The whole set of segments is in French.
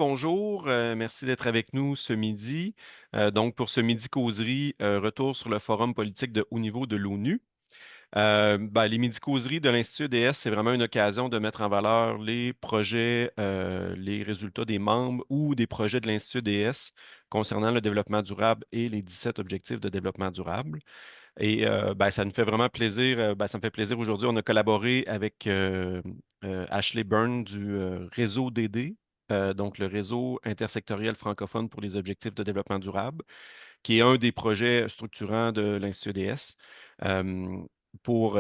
bonjour. Merci d'être avec nous ce midi. Donc, pour ce midi causerie, retour sur le forum politique de haut niveau de l'ONU. Les midi-causeries de l'Institut EDS, c'est vraiment une occasion de mettre en valeur les projets, les résultats des membres ou des projets de l'Institut EDS concernant le développement durable et les 17 objectifs de développement durable. Et ça nous fait vraiment plaisir. Ça me fait plaisir aujourd'hui. On a collaboré avec Ashley Byrne du réseau DD, donc le réseau intersectoriel francophone pour les objectifs de développement durable, qui est un des projets structurants de l'Institut DS, euh, pour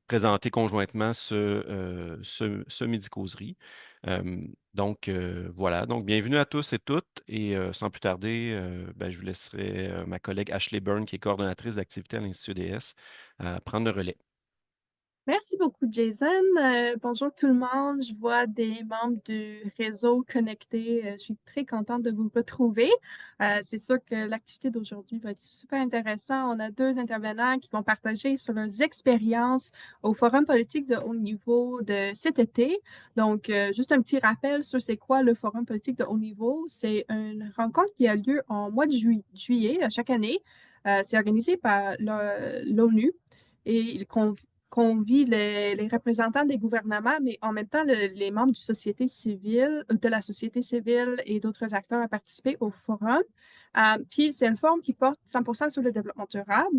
présenter conjointement ce midi-causerie. Voilà. Donc, bienvenue à tous et toutes. Et sans plus tarder, je vous laisserai ma collègue Ashley Byrne, qui est coordonnatrice d'activité à l'Institut DS, prendre le relais. Merci beaucoup, Jason. Bonjour tout le monde. Je vois des membres du réseau connectés. Je suis très contente de vous retrouver. C'est sûr que l'activité d'aujourd'hui va être super intéressante. On a deux intervenants qui vont partager sur leurs expériences au Forum politique de haut niveau de cet été. Donc, juste un petit rappel sur c'est quoi le Forum politique de haut niveau. C'est une rencontre qui a lieu en mois de juillet chaque année. C'est organisé par l'ONU et il convie les représentants des gouvernements, mais en même temps les membres de la société civile et d'autres acteurs à participer au forum. Puis c'est une forme qui porte 100% sur le développement durable.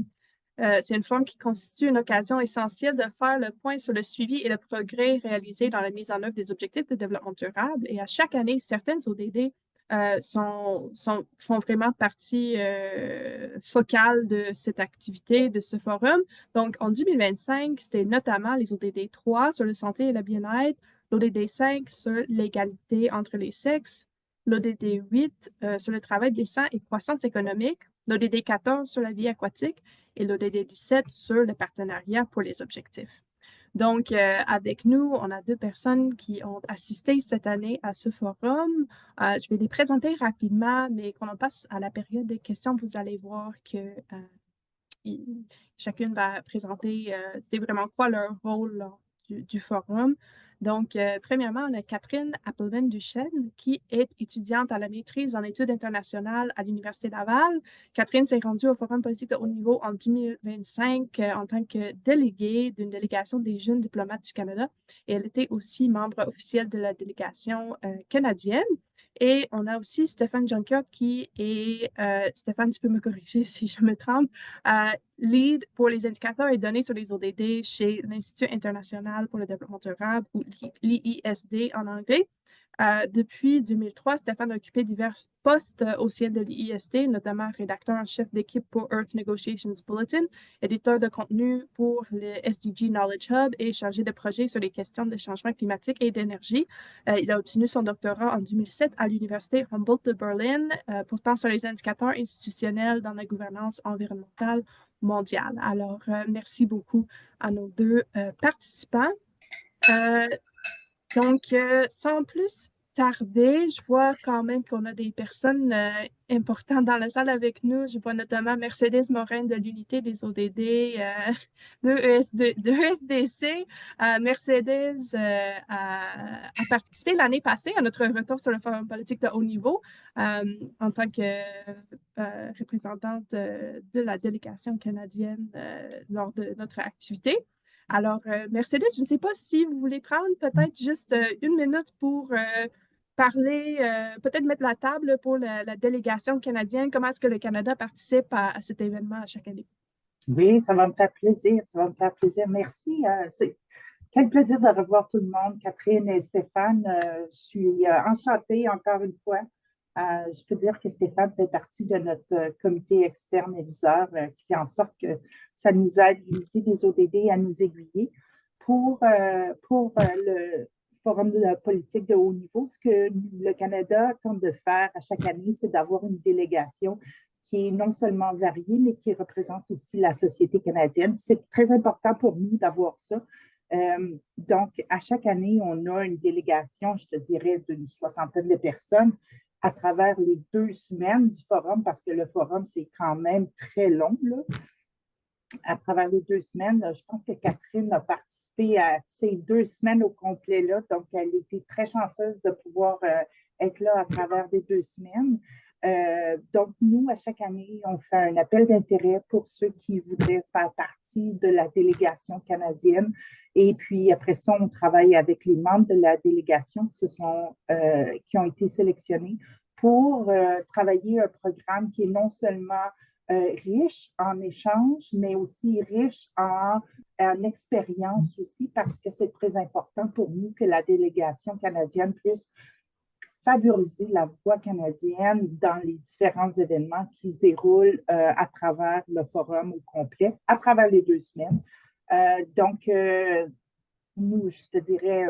C'est une forme qui constitue une occasion essentielle de faire le point sur le suivi et le progrès réalisé dans la mise en œuvre des objectifs de développement durable. Et à chaque année, certaines ODD font vraiment partie focale de cette activité, de ce forum. Donc, en 2025, c'était notamment les ODD 3 sur la santé et le bien-être, l'ODD 5 sur l'égalité entre les sexes, l'ODD 8 sur le travail décent et croissance économique, l'ODD 14 sur la vie aquatique et l'ODD 17 sur le partenariat pour les objectifs. Donc, avec nous, on a deux personnes qui ont assisté cette année à ce forum. Je vais les présenter rapidement, mais quand on passe à la période des questions, vous allez voir que chacune va présenter c'était vraiment quoi leur rôle lors du forum. Donc, premièrement, on a Catherine Appelman-Duchesne, qui est étudiante à la maîtrise en études internationales à l'Université Laval. Catherine s'est rendue au Forum politique de haut niveau en 2025 en tant que déléguée d'une délégation des jeunes diplomates du Canada. Et elle était aussi membre officiel de la délégation canadienne. Et on a aussi Stéphane Jonquiot qui est, Stéphane, tu peux me corriger si je me trompe, lead pour les indicateurs et données sur les ODD chez l'Institut international pour le développement durable ou l'IISD en anglais. Depuis 2003, Stéphane a occupé divers postes au sein de l'IISD, notamment rédacteur en chef d'équipe pour Earth Negotiations Bulletin, éditeur de contenu pour le SDG Knowledge Hub et chargé de projet sur les questions de changement climatique et d'énergie. Il a obtenu son doctorat en 2007 à l'Université Humboldt de Berlin, portant sur les indicateurs institutionnels dans la gouvernance environnementale mondiale. Alors, merci beaucoup à nos deux participants. Euh, sans plus tarder, je vois quand même qu'on a des personnes importantes dans la salle avec nous. Je vois notamment Mercedes Morin de l'unité des ODD de ESDC. Mercedes a participé l'année passée à notre retour sur le Forum politique de haut niveau en tant que représentante de la délégation canadienne lors de notre activité. Alors, Mercedes, je ne sais pas si vous voulez prendre peut-être juste une minute pour parler, peut-être mettre la table pour la délégation canadienne. Comment est-ce que le Canada participe à cet événement à chaque année? Oui, ça va me faire plaisir. Ça va me faire plaisir. Merci. Quel plaisir de revoir tout le monde, Catherine et Stéphane. Je suis enchantée encore une fois. Je peux dire que Stéphane fait partie de notre comité externe et viseur qui fait en sorte que ça nous aide, l'unité des ODD, à nous aiguiller pour le Forum de la politique de haut niveau. Ce que le Canada tente de faire à chaque année, c'est d'avoir une délégation qui est non seulement variée, mais qui représente aussi la société canadienne. C'est très important pour nous d'avoir ça. Donc, à chaque année, on a une délégation, je te dirais, d'une soixantaine de personnes à travers les 2 semaines du forum, parce que le forum, c'est quand même très long, là. À travers les 2 semaines, je pense que Catherine a participé à ces 2 semaines au complet, là. Donc, elle était très chanceuse de pouvoir être là à travers les 2 semaines. Donc, nous, à chaque année, on fait un appel d'intérêt pour ceux qui voudraient faire partie de la délégation canadienne. Et puis, après ça, on travaille avec les membres de la délégation qui ont été sélectionnés pour travailler un programme qui est non seulement riche en échanges, mais aussi riche en expérience aussi, parce que c'est très important pour nous que la délégation canadienne puisse favoriser la voix canadienne dans les différents événements qui se déroulent à travers le forum au complet, à travers les 2 semaines. Donc, nous, je te dirais,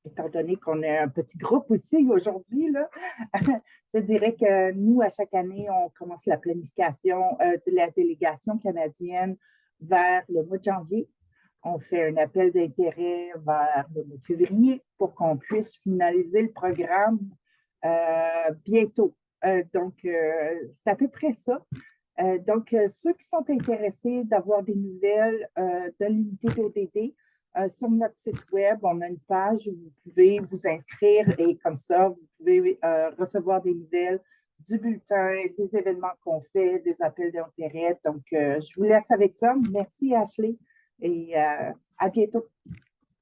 étant donné qu'on est un petit groupe aussi aujourd'hui, là, je dirais que nous, à chaque année, on commence la planification de la délégation canadienne vers le mois de janvier. On fait un appel d'intérêt vers le mois de février pour qu'on puisse finaliser le programme bientôt. Donc, c'est à peu près ça. Donc, ceux qui sont intéressés d'avoir des nouvelles de l'unité d'ODD, sur notre site web, on a une page où vous pouvez vous inscrire et comme ça, vous pouvez recevoir des nouvelles du bulletin, des événements qu'on fait, des appels d'intérêt. Donc, je vous laisse avec ça. Merci, Ashley, et à bientôt.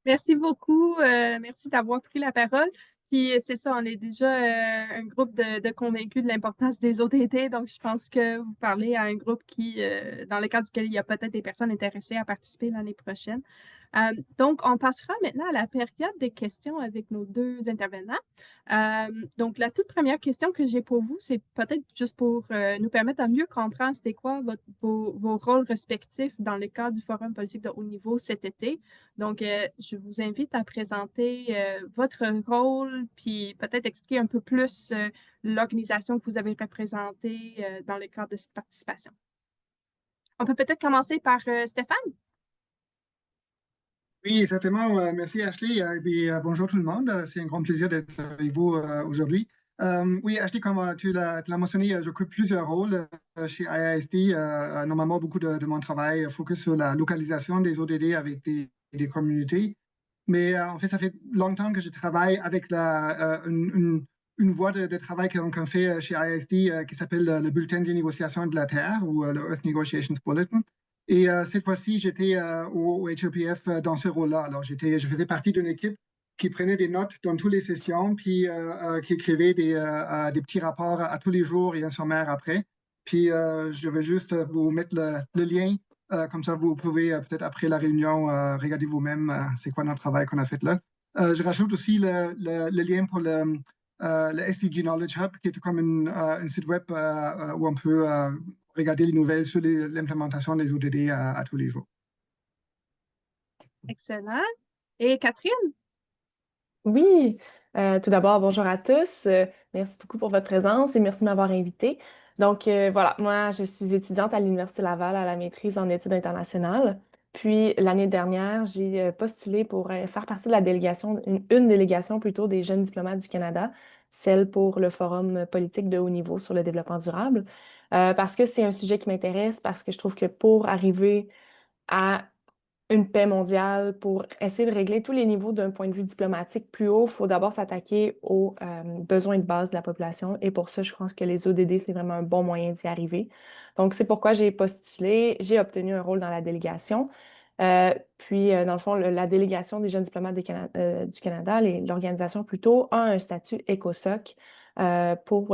Merci beaucoup. Merci d'avoir pris la parole. Puis c'est ça, on est déjà un groupe de convaincus de l'importance des ODD. Donc, je pense que vous parlez à un groupe dans le cadre duquel il y a peut-être des personnes intéressées à participer l'année prochaine. Donc, on passera maintenant à la période des questions avec nos deux intervenants. Donc, la toute première question que j'ai pour vous, c'est peut-être juste pour nous permettre de mieux comprendre c'était quoi vos rôles respectifs dans le cadre du Forum politique de haut niveau cet été. Donc, je vous invite à présenter votre rôle, puis peut-être expliquer un peu plus l'organisation que vous avez représentée dans le cadre de cette participation. On peut peut-être commencer par Stéphane. Oui, certainement. Merci Ashley. Et puis, bonjour tout le monde. C'est un grand plaisir d'être avec vous aujourd'hui. Oui, Ashley, comme tu l'as mentionné, j'occupe plusieurs rôles chez IISD. Normalement, beaucoup de mon travail focus sur la localisation des ODD avec des communautés. Mais en fait, ça fait longtemps que je travaille avec une voie de travail qu'on fait chez IISD qui s'appelle le Bulletin des négociations de la Terre ou le Earth Negotiations Bulletin. Et cette fois-ci, j'étais au HEPF dans ce rôle-là. Alors, je faisais partie d'une équipe qui prenait des notes dans toutes les sessions, puis qui écrivait des petits rapports à tous les jours et un sommaire après. Puis, je vais juste vous mettre le lien. Comme ça, vous pouvez peut-être après la réunion regarder vous-même c'est quoi notre travail qu'on a fait là. Je rajoute aussi le lien pour le SDG Knowledge Hub, qui est comme un site web où on peut regarder les nouvelles sur l'implémentation des ODD à tous les jours. Excellent. Et Catherine? Oui, tout d'abord, bonjour à tous. Merci beaucoup pour votre présence et merci de m'avoir invité. Donc, voilà, moi, je suis étudiante à l'Université Laval à la maîtrise en études internationales. Puis, l'année dernière, j'ai postulé pour faire partie de la délégation, une délégation plutôt des jeunes diplomates du Canada, celle pour le Forum politique de haut niveau sur le développement durable, parce que c'est un sujet qui m'intéresse, parce que je trouve que pour arriver à une paix mondiale, pour essayer de régler tous les niveaux d'un point de vue diplomatique plus haut, il faut d'abord s'attaquer aux besoins de base de la population. Et pour ça, je pense que les ODD, c'est vraiment un bon moyen d'y arriver. Donc, c'est pourquoi j'ai postulé. J'ai obtenu un rôle dans la délégation. Puis, dans le fond, la délégation des jeunes diplomates du Canada, l'organisation plutôt, a un statut ECOSOC pour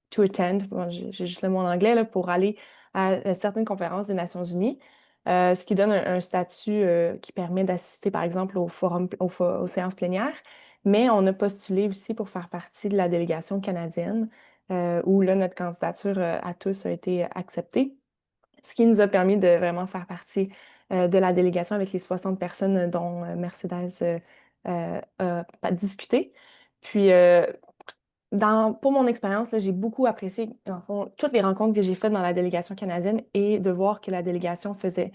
to attend, bon, j'ai juste le mot en anglais, là, pour aller à certaines conférences des Nations Unies. Ce qui donne un statut qui permet d'assister, par exemple, aux séances plénières. Mais on a postulé aussi pour faire partie de la délégation canadienne, où là, notre candidature à tous a été acceptée. Ce qui nous a permis de vraiment faire partie de la délégation avec les 60 personnes dont Mercedes a discuté. Puis, pour mon expérience, là, j'ai beaucoup apprécié, en fond, toutes les rencontres que j'ai faites dans la délégation canadienne et de voir que la délégation faisait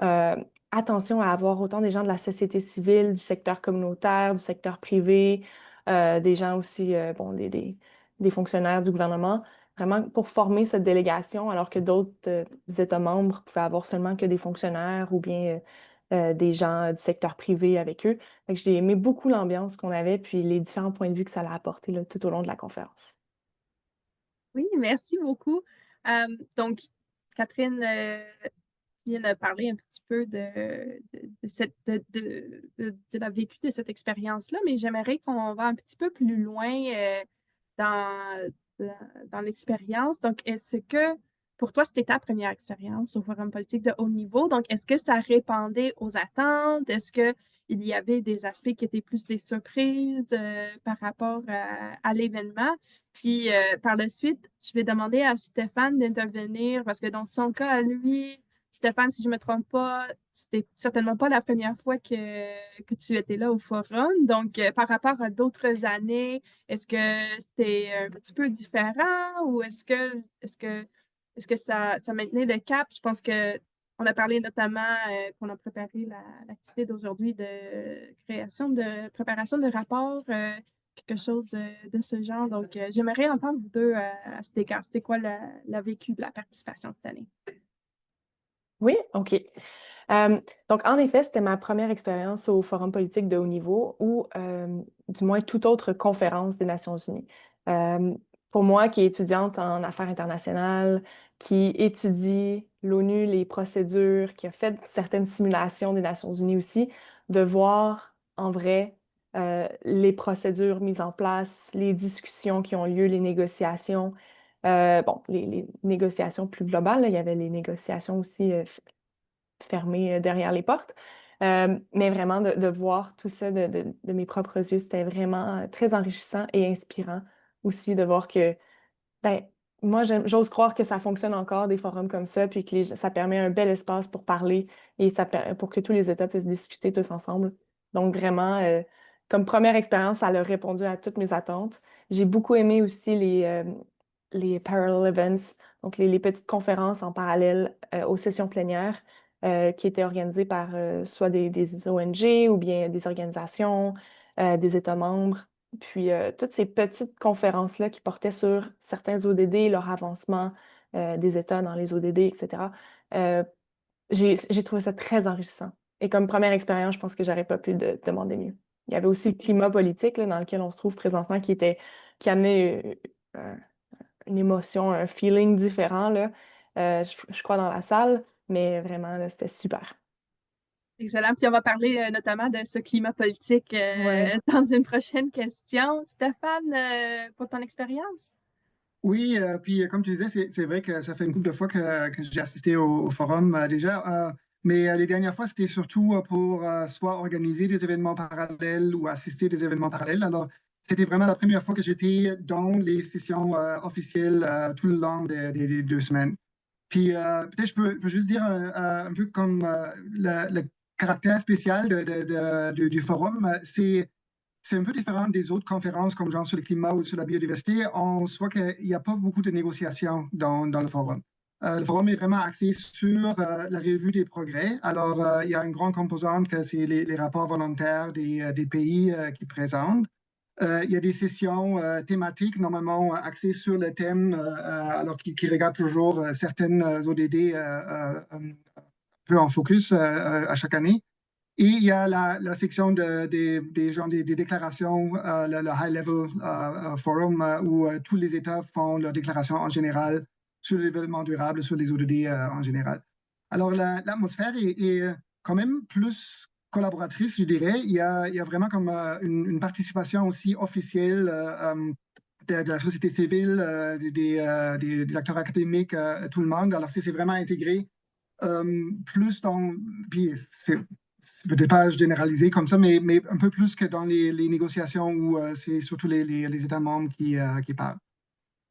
euh, attention à avoir autant des gens de la société civile, du secteur communautaire, du secteur privé, des gens aussi, bon, des fonctionnaires du gouvernement, vraiment pour former cette délégation, alors que d'autres États membres pouvaient avoir seulement que des fonctionnaires ou bien des gens du secteur privé avec eux. Fait que j'ai aimé beaucoup l'ambiance qu'on avait, puis les différents points de vue que ça a apporté là, tout au long de la conférence. Oui, merci beaucoup. Donc, Catherine, tu viens de parler un petit peu de la vécu de cette expérience-là, mais j'aimerais qu'on va un petit peu plus loin dans, dans l'expérience. Donc, est-ce que pour toi, c'était ta première expérience au Forum politique de haut niveau? Donc, est-ce que ça répondait aux attentes? Est-ce qu'il y avait des aspects qui étaient plus des surprises par rapport à l'événement? Puis par la suite, je vais demander à Stéphane d'intervenir parce que dans son cas, à lui, Stéphane, si je ne me trompe pas, c'était certainement pas la première fois que tu étais là au forum. Donc, par rapport à d'autres années, est-ce que c'était un petit peu différent ou est-ce que ça maintenait le cap? Je pense que on a parlé notamment qu'on a préparé l'activité d'aujourd'hui de préparation de rapports, quelque chose de ce genre. Donc, j'aimerais entendre vous deux à cet égard. C'était quoi la vécu de la participation cette année? Oui, OK. Donc, en effet, c'était ma première expérience au Forum politique de haut niveau ou du moins toute autre conférence des Nations unies. Euh, pour moi, qui est étudiante en affaires internationales, qui étudie l'ONU, les procédures, qui a fait certaines simulations des Nations unies aussi, de voir en vrai les procédures mises en place, les discussions qui ont lieu, les négociations. Bon, les négociations plus globales, là, il y avait les négociations aussi fermé derrière les portes. Mais vraiment, de voir tout ça de mes propres yeux, c'était vraiment très enrichissant et inspirant aussi de voir que, ben, moi, j'ose croire que ça fonctionne encore, des forums comme ça, puis que ça permet un bel espace pour parler et pour que tous les États puissent discuter tous ensemble. Donc, vraiment, comme première expérience, ça a répondu à toutes mes attentes. J'ai beaucoup aimé aussi les parallel events, donc les petites conférences en parallèle aux sessions plénières qui étaient organisées par soit des ONG ou bien des organisations, des États membres. Puis toutes ces petites conférences-là qui portaient sur certains ODD, leur avancement des États dans les ODD, etc. euh, j'ai trouvé ça très enrichissant. Et comme première expérience, je pense que j'aurais pas pu demander mieux. Il y avait aussi le climat politique là, dans lequel on se trouve présentement qui amenait une émotion, un feeling différent là, je crois dans la salle, mais vraiment, là, c'était super. Excellent. Puis on va parler notamment de ce climat politique Ouais. dans une prochaine question. Stéphane, pour ton expérience? Oui, puis comme tu disais, c'est vrai que ça fait une couple de fois que j'ai assisté au forum déjà, mais les dernières fois, c'était surtout pour soit organiser des événements parallèles ou assister des événements parallèles. Alors, c'était vraiment la première fois que j'étais dans les sessions officielles tout le long des 2 semaines. Puis peut-être je peux juste dire un peu comme le caractère spécial du forum, c'est un peu différent des autres conférences comme genre sur le climat ou sur la biodiversité. On voit qu'il n'y a pas beaucoup de négociations dans le forum. Le forum est vraiment axé sur la revue des progrès. Alors, il y a une grande composante que c'est les rapports volontaires des pays qui présentent. Il y a des sessions thématiques, normalement axées sur le thème, alors qui regardent toujours certaines ODD un peu en focus à chaque année. Et il y a la section des déclarations, le High Level Forum, où tous les États font leurs déclarations en général sur le développement durable, sur les ODD en général. Alors, l'atmosphère est quand même plus collaboratrice, je dirais. Il y a vraiment comme une participation aussi officielle de la société civile, des acteurs académiques, tout le monde. Alors, c'est vraiment intégré plus dans, puis c'est peut-être pas généralisé comme ça, mais un peu plus que dans les négociations où c'est surtout les États membres qui parlent.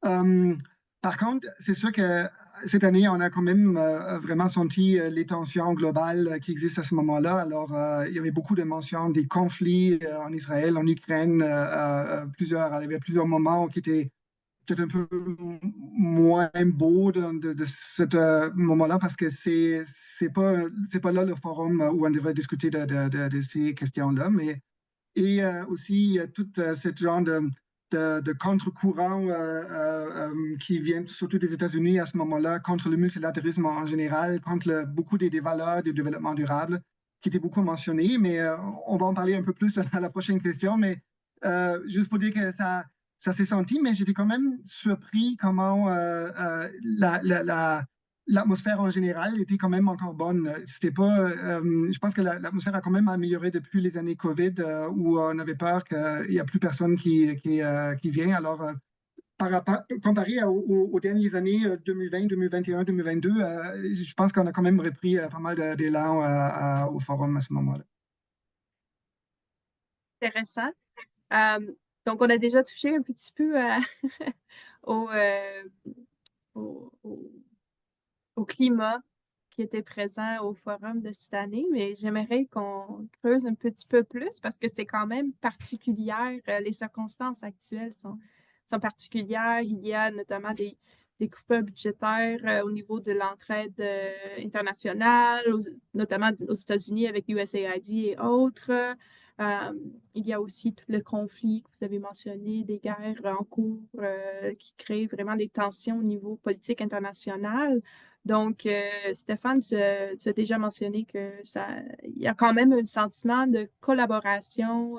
Euh, Par contre, c'est sûr que cette année, on a quand même vraiment senti les tensions globales qui existent à ce moment-là. Alors, il y avait beaucoup de mentions des conflits en Israël, en Ukraine, il y avait plusieurs moments qui étaient peut-être un peu moins beau de ce moment-là parce que c'est pas là le forum où on devrait discuter de ces questions-là. Et aussi, il y a tout ce genre de contre-courant qui viennent surtout des États-Unis à ce moment-là, contre le multilatéralisme en général, contre beaucoup des valeurs du développement durable. qui était beaucoup mentionné, mais on va en parler un peu plus à la prochaine question. Mais juste pour dire que ça s'est senti, mais j'étais quand même surpris comment l'atmosphère en général était quand même encore bonne. C'était pas, je pense que l'atmosphère a quand même amélioré depuis les années COVID, où on avait peur qu'il n'y a plus personne qui vient. Alors, comparé aux dernières années 2020, 2021, 2022, je pense qu'on a quand même repris pas mal d'élan au forum à ce moment-là. Intéressant. Donc, on a déjà touché un petit peu au, au, au- au climat qui était présent au forum de cette année, mais j'aimerais qu'on creuse un petit peu plus parce que c'est quand même particulière. Les circonstances actuelles sont particulières. Il y a notamment des coupes budgétaires au niveau de l'entraide internationale, notamment aux États-Unis avec USAID et autres. Euh, il y a aussi tout le conflit que vous avez mentionné, des guerres en cours qui créent vraiment des tensions au niveau politique international. Donc, Stéphane, tu as déjà mentionné que il y a quand même un sentiment de collaboration,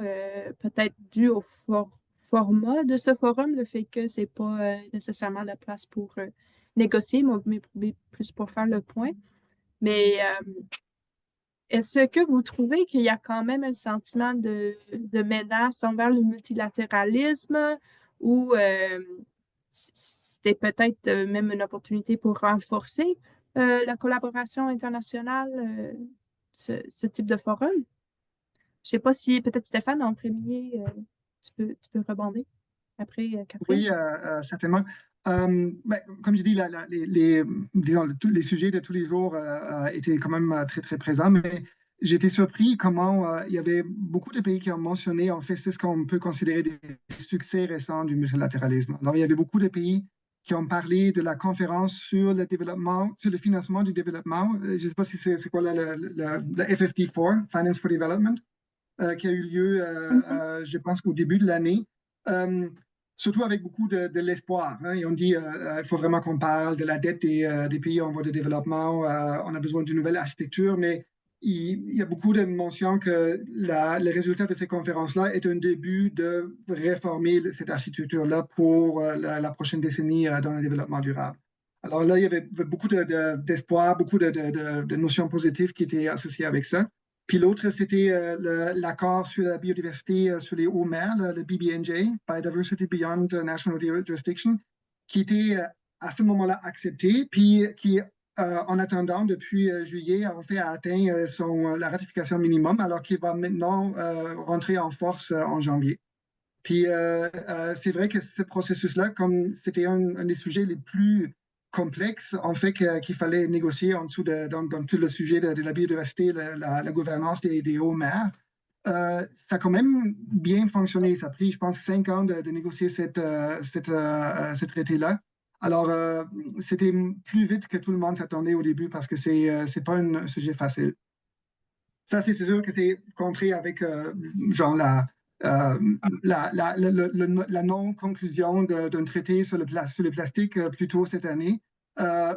peut-être dû au format de ce forum, le fait que c'est pas nécessairement la place pour négocier, mais plus pour faire le point. Mais est-ce que vous trouvez qu'il y a quand même un sentiment de menace envers le multilatéralisme ou c'était peut-être même une opportunité pour renforcer la collaboration internationale, ce type de forum? Je ne sais pas si peut-être Stéphane en premier, tu peux rebondir après Catherine. Oui, certainement. Ben, comme je dis, disons, tous les sujets de tous les jours étaient quand même très, très présents, mais j'étais surpris comment il y avait beaucoup de pays qui ont mentionné, en fait, c'est ce qu'on peut considérer des succès récents du multilatéralisme. Alors, il y avait beaucoup de pays qui ont parlé de la conférence sur le développement, sur le financement du développement. Je ne sais pas si c'est quoi le FFD4, Finance for Development, qui a eu lieu, je pense, qu'au début de l'année. Euh, Surtout avec beaucoup de l'espoir. Hein. Et on dit il faut vraiment qu'on parle de la dette des pays en voie de développement. On a besoin d'une nouvelle architecture, mais il y a beaucoup de mentions que le résultat de ces conférences-là est un début de réformer cette architecture-là pour la prochaine décennie dans le développement durable. Alors là, il y avait beaucoup d'espoir, beaucoup de notions positives qui étaient associées avec ça. Puis l'autre, c'était l'accord sur la biodiversité sur les hauts mers, le BBNJ, Biodiversity Beyond National Jurisdiction, qui était à ce moment-là accepté, puis qui, en attendant, depuis juillet, en fait, a atteint la ratification minimum, alors qu'il va maintenant rentrer en force en janvier. Puis c'est vrai que ce processus-là, comme c'était un des sujets les plus complexes, en fait, qu'il fallait négocier en dessous dans tout le sujet de la biodiversité, la gouvernance des hauts mers, ça a quand même bien fonctionné. Ça a pris, je pense, 5 ans de négocier ce traité-là. Alors, c'était plus vite que tout le monde s'attendait au début parce que c'est pas un sujet facile. Ça, c'est sûr que c'est contré avec genre la non-conclusion d'un traité sur le plastique plus tôt cette année.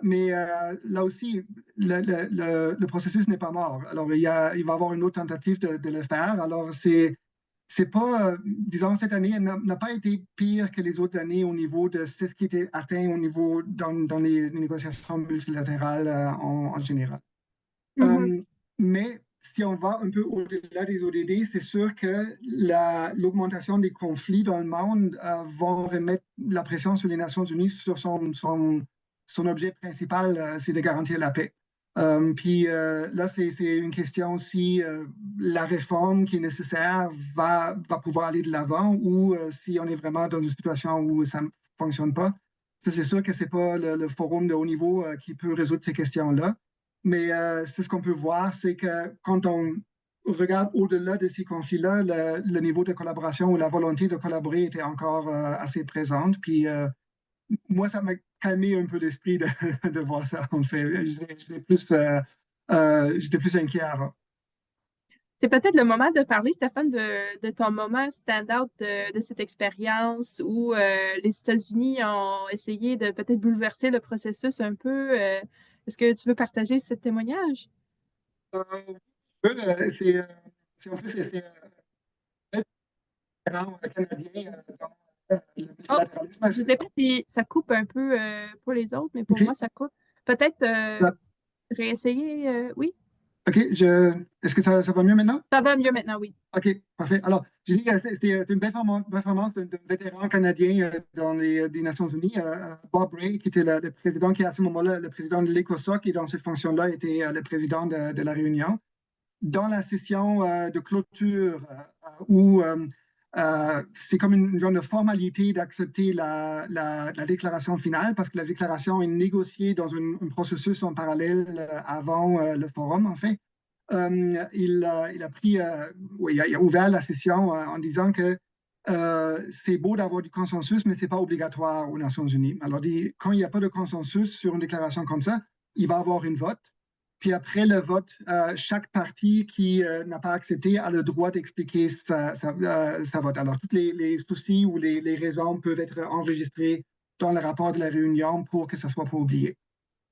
Mais là aussi, le processus n'est pas mort. Alors, il va y avoir une autre tentative de le faire. Alors, c'est pas, disons, cette année n'a pas été pire que les autres années au niveau de ce qui était atteint au niveau dans les négociations multilatérales en général. Mhm. Mais si on va un peu au-delà des ODD, c'est sûr que l'augmentation des conflits dans le monde va remettre la pression sur les Nations Unies sur son objet principal, c'est de garantir la paix. Puis là, c'est une question si la réforme qui est nécessaire va pouvoir aller de l'avant ou si on est vraiment dans une situation où ça ne fonctionne pas. Ça, c'est sûr que ce n'est pas le forum de haut niveau qui peut résoudre ces questions-là. Mais c'est ce qu'on peut voir, c'est que quand on regarde au-delà de ces conflits-là, le niveau de collaboration ou la volonté de collaborer était encore assez présente. Puis moi, ça m'a calmé un peu l'esprit de voir ça, en fait. J'étais plus inquiet avant. C'est peut-être le moment de parler, Stéphane, de ton moment stand-out de cette expérience où les États-Unis ont essayé de peut-être bouleverser le processus un peu. Est-ce que tu veux partager ce témoignage? Euh, En fait, c'est différent canadien dans le Oh, multilatéralisme. je ne sais pas si ça coupe un peu pour les autres, mais pour OK, moi, ça coupe. Peut-être ça, réessayer. Oui, OK, est-ce que ça va mieux maintenant? ça va mieux maintenant, oui. OK, parfait. Alors, j'ai dit que c'était une belle performance d'un vétéran canadien dans des Nations Unies, Bob Rae, qui était le président, qui à ce moment-là, le président de l'ECOSOC, et dans cette fonction-là, était le président de la Réunion. Dans la session de clôture, où c'est comme une genre de formalité d'accepter la déclaration finale, parce que la déclaration est négociée dans un processus en parallèle avant le forum, en fait. Il a pris, oui, il a ouvert la session en disant que c'est beau d'avoir du consensus, mais ce n'est pas obligatoire aux Nations Unies. Alors, quand il n'y a pas de consensus sur une déclaration comme ça, il va y avoir une vote. Puis après le vote, chaque parti qui n'a pas accepté a le droit d'expliquer sa vote. Alors, tous les soucis ou les raisons peuvent être enregistrés dans le rapport de la réunion pour que ça ne soit pas oublié.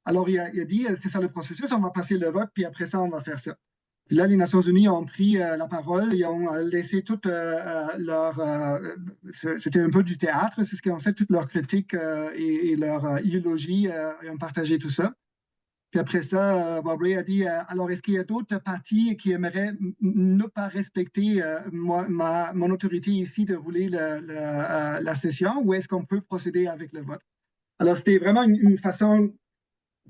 Alors, il a dit, c'est ça le processus, on va passer le vote, puis après ça, on va faire ça. Puis là, les Nations Unies ont pris la parole, ils ont laissé toute leur... c'était un peu du théâtre, c'est ce qu'ils ont fait, toute leur critique et leur idéologie, ils ont partagé tout ça. Puis après ça, Bob Rae a dit, alors est-ce qu'il y a d'autres partis qui aimeraient ne pas respecter mon autorité ici de rouler la session, ou est-ce qu'on peut procéder avec le vote? Alors c'était vraiment une façon,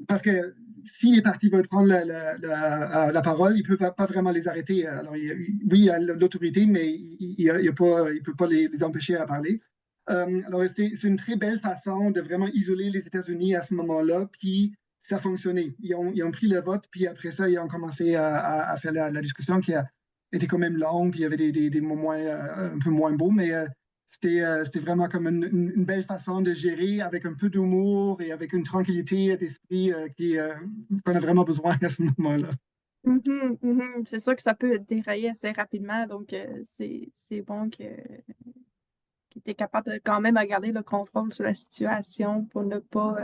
parce que si les partis veulent prendre la parole, ils ne peuvent pas vraiment les arrêter. Alors oui, il y a l'autorité, mais il ne peut pas les empêcher à parler. Alors c'est une très belle façon de vraiment isoler les États-Unis à ce moment-là, puis ça a fonctionné. Ils ont pris le vote, puis après ça, ils ont commencé à faire la discussion qui a été quand même longue, puis il y avait des moments un peu moins beaux, mais c'était vraiment comme une belle façon de gérer avec un peu d'humour et avec une tranquillité d'esprit qu'on a vraiment besoin à ce moment-là. Mhm, mhm. C'est sûr que ça peut dérailler assez rapidement, donc c'est bon que tu es capable de quand même à garder le contrôle sur la situation pour ne pas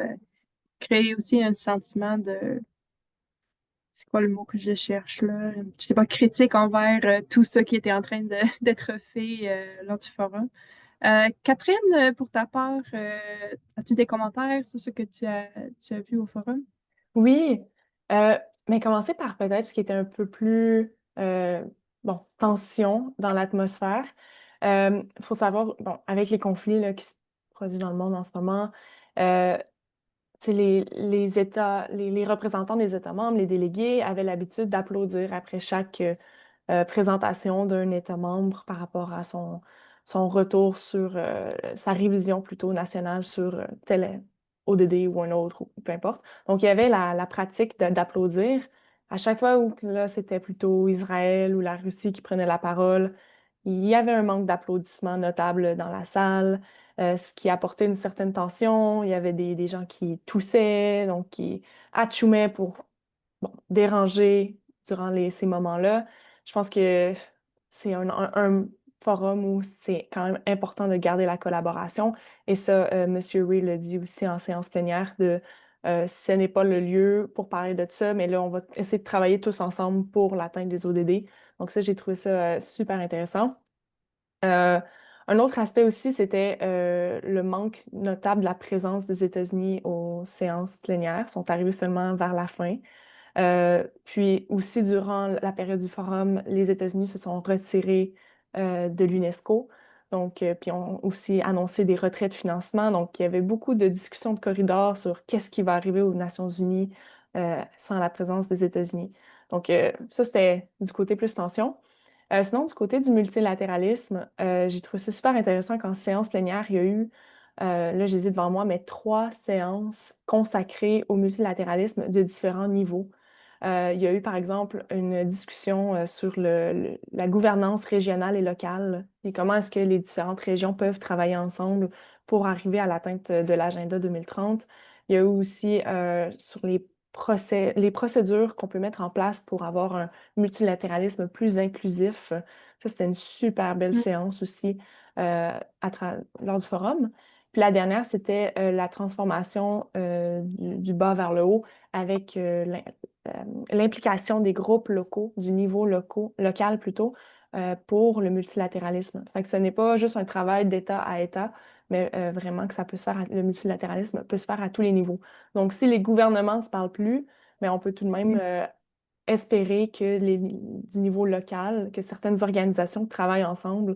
créer aussi un sentiment de, c'est quoi le mot que je cherche là? Je sais pas, critique envers tout ce qui était en train d'être fait lors du forum. Catherine, pour ta part, as-tu des commentaires sur ce que tu as vu au forum? Oui, euh, mais commencer par peut-être ce qui était un peu plus, bon, tension dans l'atmosphère. Il faut savoir, bon, avec les conflits là, qui se produisent dans le monde en ce moment, euh, tu sais, les États, les représentants des États membres, les délégués avaient l'habitude d'applaudir après chaque présentation d'un État membre par rapport à son retour sur sa révision plutôt nationale sur tel ODD ou un autre, ou peu importe. Donc, il y avait la pratique d'applaudir. À chaque fois où là, c'était plutôt Israël ou la Russie qui prenait la parole, il y avait un manque d'applaudissements notable dans la salle, ce qui apportait une certaine tension. Il y avait des gens qui toussaient, donc qui atchoumaient pour bon, déranger durant ces moments-là. Je pense que c'est un forum où c'est quand même important de garder la collaboration. Et ça, M. Ray le dit aussi en séance plénière, ce n'est pas le lieu pour parler de ça, mais là, on va essayer de travailler tous ensemble pour l'atteinte des ODD. Donc ça, j'ai trouvé ça super intéressant. Euh, un autre aspect aussi, c'était le manque notable de la présence des États-Unis aux séances plénières. Ils sont arrivés seulement vers la fin. Puis aussi, durant la période du forum, les États-Unis se sont retirés de l'UNESCO. Donc, puis ont aussi annoncé des retraits de financement. Donc, il y avait beaucoup de discussions de corridor sur qu'est-ce qui va arriver aux Nations Unies sans la présence des États-Unis. Donc, ça, c'était du côté plus tension. Sinon, du côté du multilatéralisme, j'ai trouvé ça super intéressant qu'en séance plénière, il y a eu, là, j'ai devant moi, mais 3 séances consacrées au multilatéralisme de différents niveaux. Il y a eu, par exemple, une discussion sur la gouvernance régionale et locale et comment est-ce que les différentes régions peuvent travailler ensemble pour arriver à l'atteinte de l'agenda 2030. Il y a eu aussi sur les procédures qu'on peut mettre en place pour avoir un multilatéralisme plus inclusif. Ça, c'était une super belle Mm. séance aussi lors du forum. Puis la dernière, c'était la transformation du bas vers le haut avec l'implication des groupes locaux, du niveau local plutôt, pour le multilatéralisme. Fait que ce n'est pas juste un travail d'État à État, mais vraiment que ça peut se faire, le multilatéralisme peut se faire à tous les niveaux. Donc, si les gouvernements ne se parlent plus, mais on peut tout de même espérer que du niveau local, que certaines organisations travaillent ensemble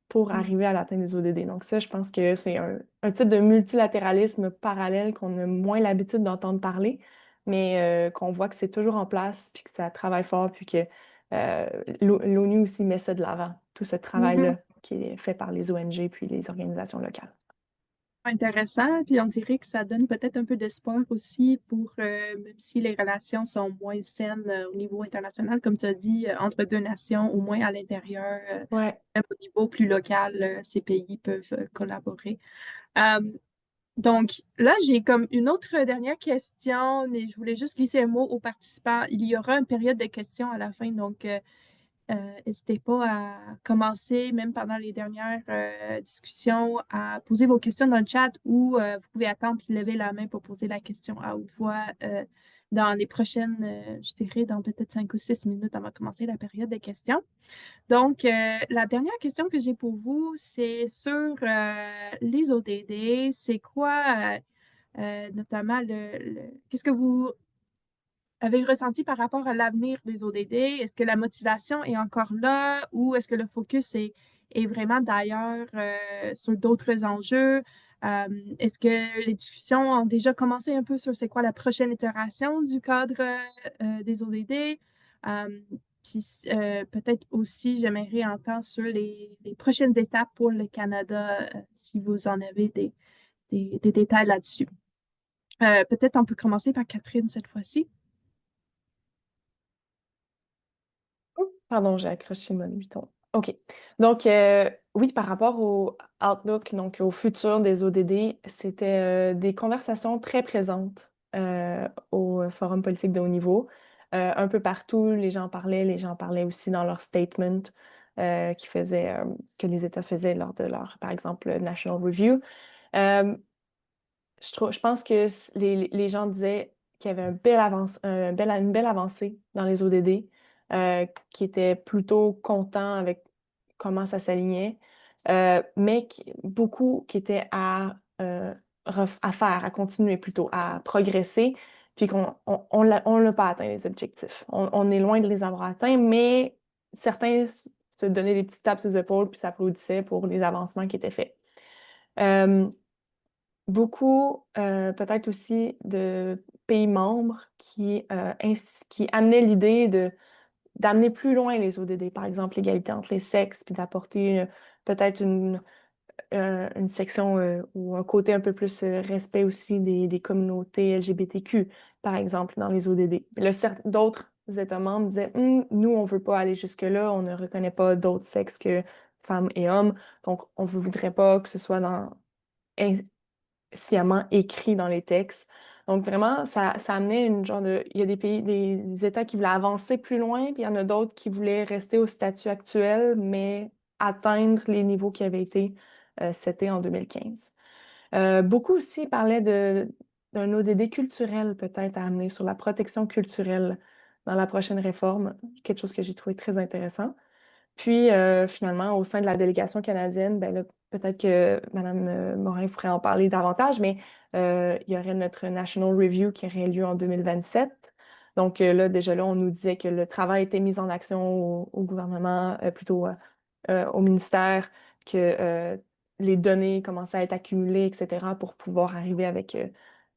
pour arriver à l'atteinte des ODD. Donc ça, je pense que c'est un type de multilatéralisme parallèle qu'on a moins l'habitude d'entendre parler, mais qu'on voit que c'est toujours en place, puis que ça travaille fort, puis que l'ONU aussi met ça de l'avant, tout ce travail-là qui est fait par les ONG puis les organisations locales. Intéressant, puis on dirait que ça donne peut-être un peu d'espoir aussi pour, même si les relations sont moins saines au niveau international, comme tu as dit, entre deux nations, au moins à l'intérieur, Ouais. même au niveau plus local, ces pays peuvent collaborer. Euh, donc là, j'ai comme une autre dernière question, mais je voulais juste glisser un mot aux participants. Il y aura une période de questions à la fin, donc n'hésitez pas à commencer, même pendant les dernières discussions, à poser vos questions dans le chat ou vous pouvez attendre puis lever la main pour poser la question à haute voix dans les prochaines, je dirais, dans peut-être 5 ou 6 minutes avant de commencer la période de questions. Donc, la dernière question que j'ai pour vous, c'est sur les ODD. C'est quoi, notamment, qu'est-ce que vous avez ressenti par rapport à l'avenir des ODD? Est-ce que la motivation est encore là ou est-ce que le focus est vraiment d'ailleurs sur d'autres enjeux? Est-ce que les discussions ont déjà commencé un peu sur c'est quoi la prochaine itération du cadre des ODD? Euh, Puis peut-être aussi, j'aimerais entendre sur les prochaines étapes pour le Canada, si vous en avez des détails là-dessus. Peut-être on peut commencer par Catherine cette fois-ci. Pardon, j'ai accroché mon bouton. OK. Donc, oui, par rapport au Outlook, donc au futur des ODD, c'était des conversations très présentes au Forum politique de haut niveau. Un peu partout, les gens parlaient aussi dans leur statement que les États faisaient lors de leur, par exemple, National Review. Euh, je pense que les gens disaient qu'il y avait une belle avancée dans les ODD, qui étaient plutôt contents avec comment ça s'alignait, mais beaucoup qui étaient à faire, à continuer plutôt, à progresser, puis qu'on l'a pas atteint les objectifs. On est loin de les avoir atteints, mais certains se donnaient des petites tapes sur les épaules puis s'applaudissaient pour les avancements qui étaient faits. Beaucoup, peut-être aussi de pays membres qui amenaient l'idée d'amener plus loin les ODD, par exemple l'égalité entre les sexes, puis d'apporter peut-être une section ou un côté un peu plus respect aussi des communautés LGBTQ, par exemple, dans les ODD. Là, d'autres États membres disaient nous, on ne veut pas aller jusque-là, on ne reconnaît pas d'autres sexes que femmes et hommes, donc on ne voudrait pas que ce soit sciemment écrit dans les textes. Donc vraiment, ça amenait une genre de... Il y a des États qui voulaient avancer plus loin, puis il y en a d'autres qui voulaient rester au statut actuel, mais atteindre les niveaux qui avaient été setés en 2015. Beaucoup aussi parlaient d'un ODD culturel peut-être à amener sur la protection culturelle dans la prochaine réforme, quelque chose que j'ai trouvé très intéressant. Puis, finalement, au sein de la délégation canadienne, ben là, peut-être que Mme Morin pourrait en parler davantage, mais il y aurait notre National Review qui aurait lieu en 2027. Donc là, déjà là, on nous disait que le travail était mis en action au gouvernement, plutôt au ministère, que les données commençaient à être accumulées, etc., pour pouvoir arriver avec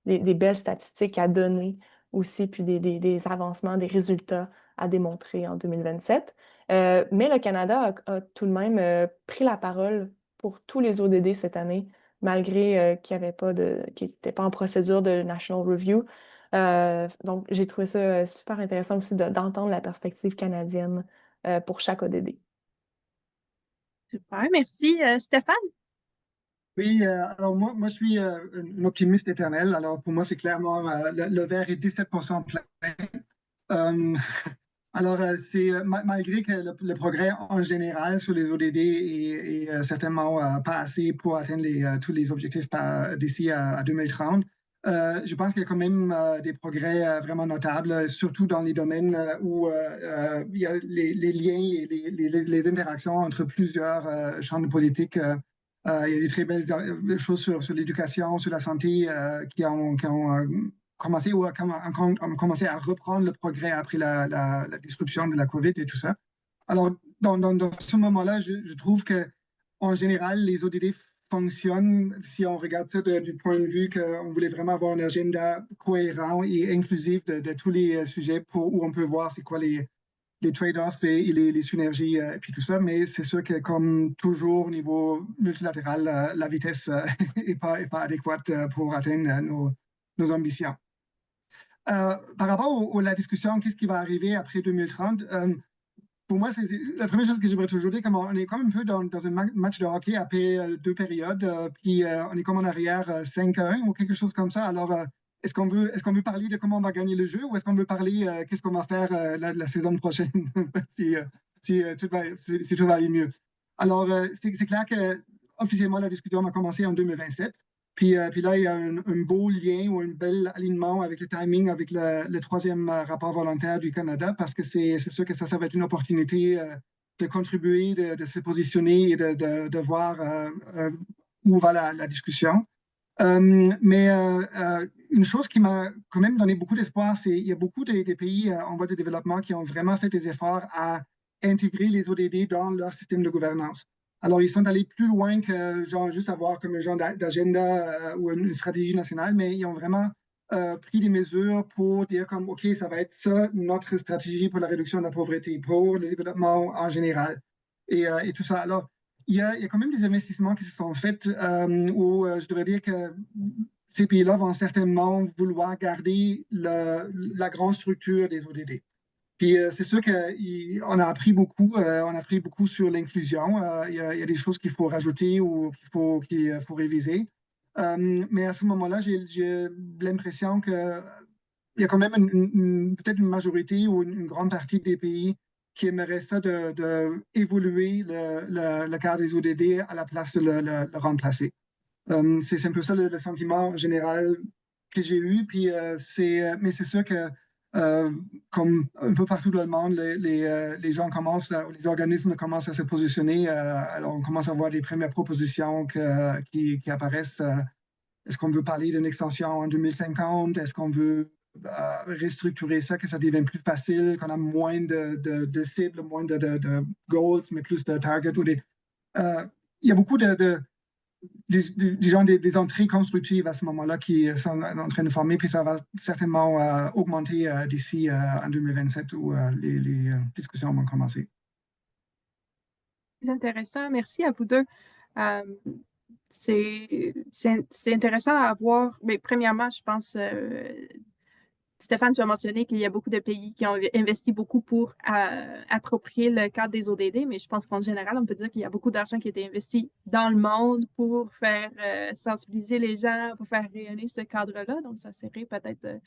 des belles statistiques à donner aussi, puis des avancements, des résultats à démontrer en 2027. Mais le Canada a tout de même pris la parole pour tous les ODD cette année, malgré qu'il n'était pas en procédure de National Review. Donc, j'ai trouvé ça super intéressant aussi d'entendre la perspective canadienne pour chaque ODD. Super, merci. Stéphane? Oui, alors moi, je suis un optimiste éternel. Alors pour moi, c'est clairement le verre est 17% plein. Euh, alors, malgré que le progrès en général sur les ODD est certainement pas assez pour atteindre tous les objectifs d'ici à 2030, je pense qu'il y a quand même des progrès vraiment notables, surtout dans les domaines où il y a les liens et les interactions entre plusieurs champs de politique. Il y a des très belles choses sur l'éducation, sur la santé qui ont commencé ou ont commencé à reprendre le progrès après la disruption de la COVID et tout ça. Alors, dans ce moment-là, je trouve que en général, les ODD fonctionnent si on regarde ça du point de vue qu'on voulait vraiment avoir un agenda cohérent et inclusif de tous les sujets où on peut voir c'est quoi les trade-offs et les synergies et puis tout ça. Mais c'est sûr que comme toujours au niveau multilatéral, la vitesse n'est pas adéquate pour atteindre nos ambitions. Par rapport à la discussion, qu'est-ce qui va arriver après 2030? Pour moi, c'est la première chose que j'aimerais toujours dire, comme on est comme un peu dans un match de hockey après 2 périodes, puis on est comme en arrière 5-1 ou quelque chose comme ça. Alors, est-ce qu'on veut parler de comment on va gagner le jeu ou est-ce qu'on veut parler qu'est-ce qu'on va faire la saison prochaine si tout va aller mieux? Alors, c'est clair que officiellement, la discussion va commencer en 2027. Puis là, il y a un beau lien ou un bel alignement avec le timing, avec le troisième rapport volontaire du Canada, parce que c'est sûr que ça va être une opportunité de contribuer, de se positionner et de voir où va la discussion. Mais une chose qui m'a quand même donné beaucoup d'espoir, c'est qu'il y a beaucoup des pays en voie de développement qui ont vraiment fait des efforts à intégrer les ODD dans leur système de gouvernance. Alors, ils sont allés plus loin que genre juste avoir comme un genre d'agenda ou une stratégie nationale, mais ils ont vraiment pris des mesures pour dire comme, OK, ça va être ça notre stratégie pour la réduction de la pauvreté, pour le développement en général et tout ça. Alors, il y a quand même des investissements qui se sont faits où je devrais dire que ces pays-là vont certainement vouloir garder la grande structure des ODD. Puis c'est sûr qu'on a appris beaucoup, sur l'inclusion. Il y a des choses qu'il faut rajouter ou qu'il faut réviser. Mais à ce moment-là, j'ai l'impression qu'il y a quand même peut-être une majorité ou une grande partie des pays qui aimeraient ça d'évoluer le cadre des ODD à la place de le remplacer. C'est un peu ça le sentiment général que j'ai eu. Puis mais c'est sûr que comme un peu partout dans le monde, les gens commencent, les organismes commencent à se positionner. Alors, on commence à voir les premières propositions qui apparaissent. Est-ce qu'on veut parler d'une extension en 2050? Est-ce qu'on veut restructurer ça, que ça devienne plus facile, qu'on a moins de cibles, moins de goals, mais plus de targets? Il y a beaucoup des entrées constructives à ce moment-là qui sont en train de former, puis ça va certainement augmenter d'ici en 2027 où les discussions vont commencer. C'est intéressant. Merci à vous deux. Euh, c'est intéressant à voir. Mais premièrement, je pense, Stéphane, tu as mentionné qu'il y a beaucoup de pays qui ont investi beaucoup pour approprier le cadre des ODD, mais je pense qu'en général, on peut dire qu'il y a beaucoup d'argent qui a été investi dans le monde pour faire sensibiliser les gens, pour faire rayonner ce cadre-là. Donc, ça serait peut-être,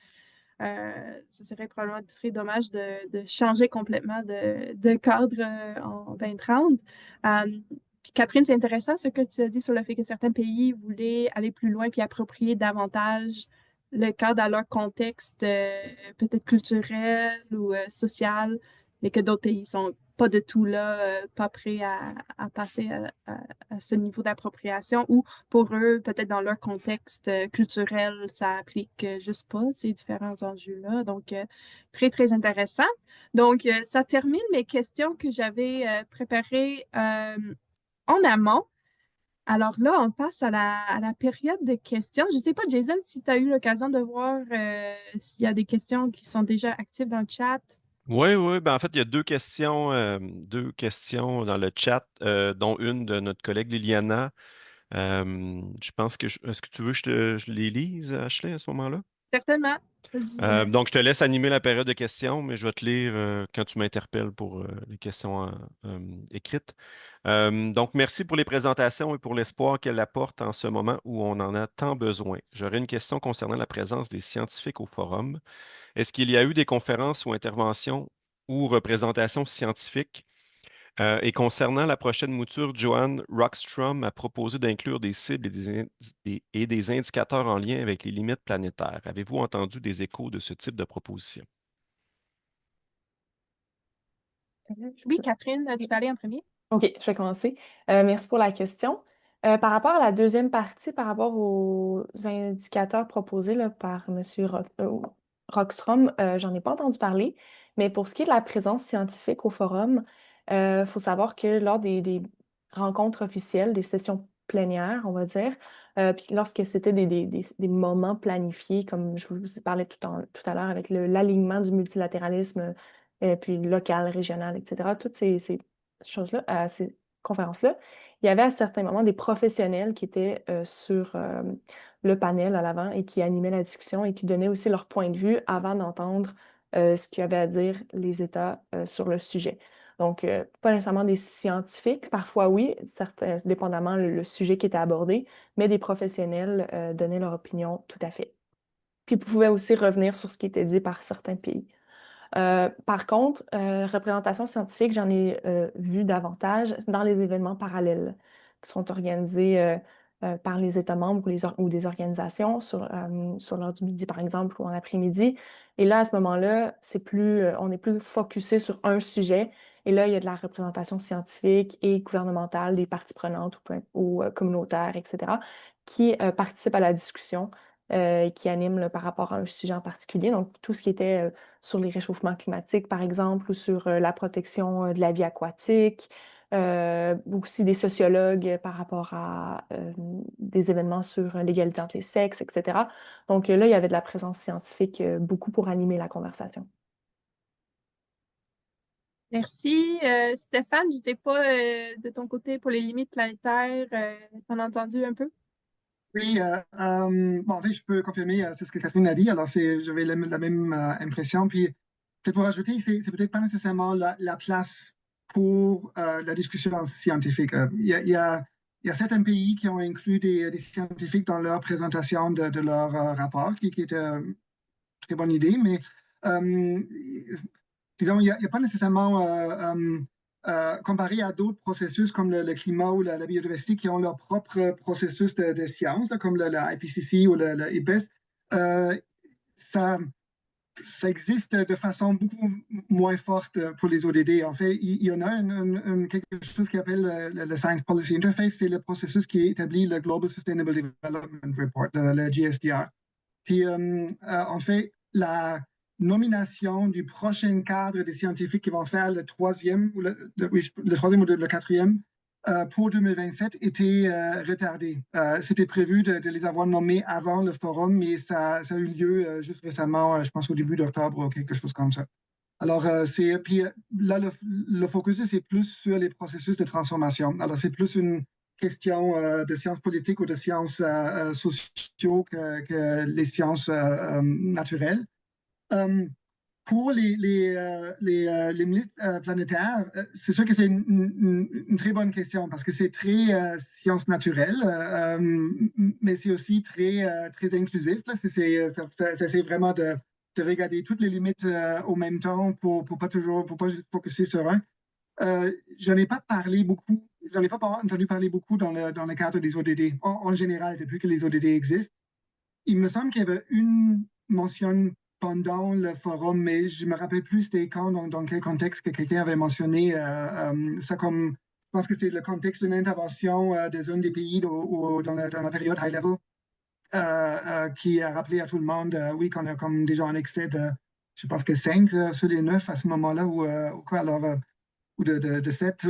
ça serait probablement très dommage de changer complètement de cadre en 2030. Puis Catherine, c'est intéressant ce que tu as dit sur le fait que certains pays voulaient aller plus loin puis approprier davantage le cadre à leur contexte peut-être culturel ou social, mais que d'autres pays sont pas de tout là, pas prêts à passer à ce niveau d'appropriation ou pour eux, peut-être dans leur contexte culturel, ça applique juste pas ces différents enjeux-là. Donc, très, très intéressant. Donc, ça termine mes questions que j'avais préparées en amont. Alors là, on passe à la période de questions. Je ne sais pas, Jason, si tu as eu l'occasion de voir s'il y a des questions qui sont déjà actives dans le chat. Oui, oui, ben en fait, il y a deux questions dans le chat, dont une de notre collègue Liliana. Je pense est-ce que tu veux que je les lise, Ashley, à ce moment-là? Certainement. Vas-y. Donc, je te laisse animer la période de questions, mais je vais te lire quand tu m'interpelles pour les questions écrites. Donc, merci pour les présentations et pour l'espoir qu'elles apportent en ce moment où on en a tant besoin. J'aurais une question concernant la présence des scientifiques au forum. Est-ce qu'il y a eu des conférences ou interventions ou représentations scientifiques Et concernant la prochaine mouture, Johan Rockstrom a proposé d'inclure des cibles et des indicateurs en lien avec les limites planétaires. Avez-vous entendu des échos de ce type de proposition? Oui, Catherine, tu peux aller en premier? OK, je vais commencer. Merci pour la question. Par rapport à la deuxième partie, par rapport aux indicateurs proposés là, par M. Rockstrom, j'en ai pas entendu parler, mais pour ce qui est de la présence scientifique au forum, il faut savoir que lors des rencontres officielles, des sessions plénières, on va dire, puis lorsque c'était des moments planifiés, comme je vous parlais tout à l'heure avec l'alignement du multilatéralisme, puis local, régional, etc., toutes ces choses-là, à ces conférences-là, il y avait à certains moments des professionnels qui étaient sur le panel à l'avant et qui animaient la discussion et qui donnaient aussi leur point de vue avant d'entendre ce qu'avaient à dire les États sur le sujet. Donc, pas nécessairement des scientifiques, parfois oui, certains, dépendamment le sujet qui était abordé, mais des professionnels donnaient leur opinion tout à fait. Puis, ils pouvaient aussi revenir sur ce qui était dit par certains pays. Par contre, représentation scientifique, j'en ai vu davantage dans les événements parallèles qui sont organisés par les États membres ou des organisations sur l'heure du midi, par exemple, ou en après-midi. Et là, à ce moment-là, on est plus focusé sur un sujet. Et là, il y a de la représentation scientifique et gouvernementale, des parties prenantes ou communautaires, etc., qui participent à la discussion qui animent là, par rapport à un sujet en particulier. Donc, tout ce qui était sur les réchauffements climatiques, par exemple, ou sur la protection de la vie aquatique, aussi des sociologues par rapport à des événements sur l'égalité entre les sexes, etc. Donc là, il y avait de la présence scientifique beaucoup pour animer la conversation. Merci. Stéphane, je ne sais pas de ton côté pour les limites planétaires, t'en as entendu un peu? Oui, bon, en fait, je peux confirmer, c'est ce que Catherine a dit. Alors, j'avais la même impression. Puis, peut-être pour ajouter, c'est peut-être pas nécessairement la place pour la discussion scientifique. Il y a certains pays qui ont inclus des scientifiques dans leur présentation de leur rapport, qui est une très bonne idée. Mais, euh, disons, il y a pas nécessairement comparé à d'autres processus comme le climat ou la biodiversité qui ont leur propre processus de science, là, comme la IPCC ou le IPES, ça, ça existe de façon beaucoup moins forte pour les ODD. En fait, il y en a quelque chose qui appelle le Science Policy Interface, c'est le processus qui établit le Global Sustainable Development Report, le GSDR. Puis, en fait, la nomination du prochain cadre des scientifiques qui vont faire le troisième ou le quatrième pour 2027 était retardé. C'était prévu de les avoir nommés avant le forum, mais ça a eu lieu juste récemment, je pense au début d'octobre ou quelque chose comme ça. Alors, puis là, le focus, c'est plus sur les processus de transformation. Alors, c'est plus une question de sciences politiques ou de sciences sociaux que les sciences naturelles. Pour les limites planétaires, c'est sûr que c'est une très bonne question parce que c'est très science naturelle, mais c'est aussi très inclusif. Ça essaie vraiment de regarder toutes les limites au même temps pour pas juste focuser sur un. J'en ai pas parlé beaucoup, j'en ai pas entendu parler beaucoup dans le cadre des ODD. En général, depuis que les ODD existent, il me semble qu'il y avait une mention pendant le forum, mais je me rappelle plus c'était quand, dans quel contexte que quelqu'un avait mentionné ça comme, je pense que c'est le contexte d'une intervention de un des pays dans la période high level qui a rappelé à tout le monde, oui, qu'on a comme déjà un excès de, je pense que 5 sur les 9 à ce moment-là, ou quoi, alors, ou de 7,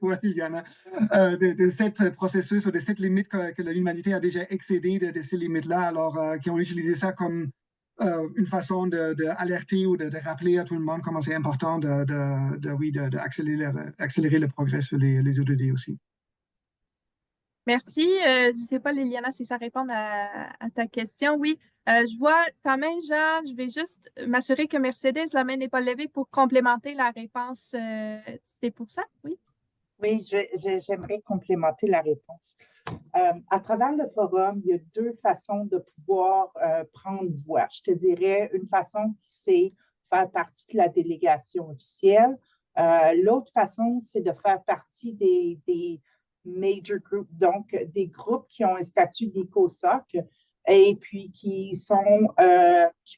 ouais, il y en a, de 7 processus ou de 7 limites que l'humanité a déjà excédé de ces limites-là, alors qui ont utilisé ça comme une façon d'alerter ou de rappeler à tout le monde comment c'est important d'accélérer le progrès sur les ODD aussi. Merci. Je ne sais pas, Liliana, si ça répond à ta question. Oui, je vois ta main, Jean. Je vais juste m'assurer que Mercedes, la main n'est pas levée pour complémenter la réponse. C'était pour ça? Oui. Oui, j'aimerais complémenter la réponse. À travers le forum, il y a deux façons de pouvoir prendre voix. Je te dirais une façon qui c'est faire partie de la délégation officielle L'autre façon, c'est de faire partie des major groups, donc des groupes qui ont un statut d'écosoc et puis qui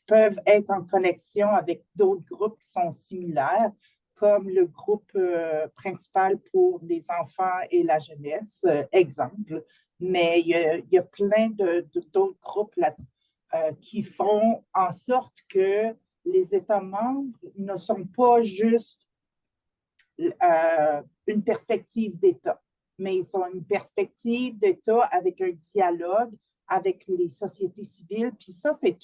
peuvent être en connexion avec d'autres groupes qui sont similaires, comme le groupe principal pour les enfants et la jeunesse, exemple. Mais il y a plein d'autres groupes là, qui font en sorte que les États membres ne sont pas juste une perspective d'État, mais ils ont une perspective d'État avec un dialogue avec les sociétés civiles. Puis ça, c'est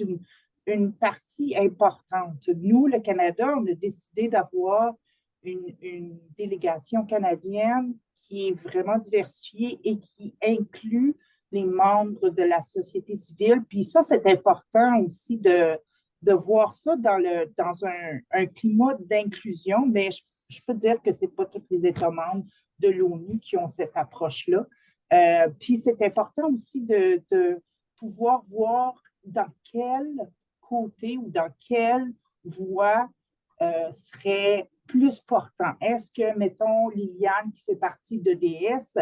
une partie importante. Nous, le Canada, on a décidé d'avoir une délégation canadienne qui est vraiment diversifiée et qui inclut les membres de la société civile. Puis ça, c'est important aussi de voir ça dans un climat d'inclusion, mais je peux dire que ce n'est pas tous les États membres de l'ONU qui ont cette approche-là. Puis c'est important aussi de pouvoir voir dans quel côté ou dans quelle voie serait plus portant. Est-ce que, mettons, Liliane qui fait partie d'EDS,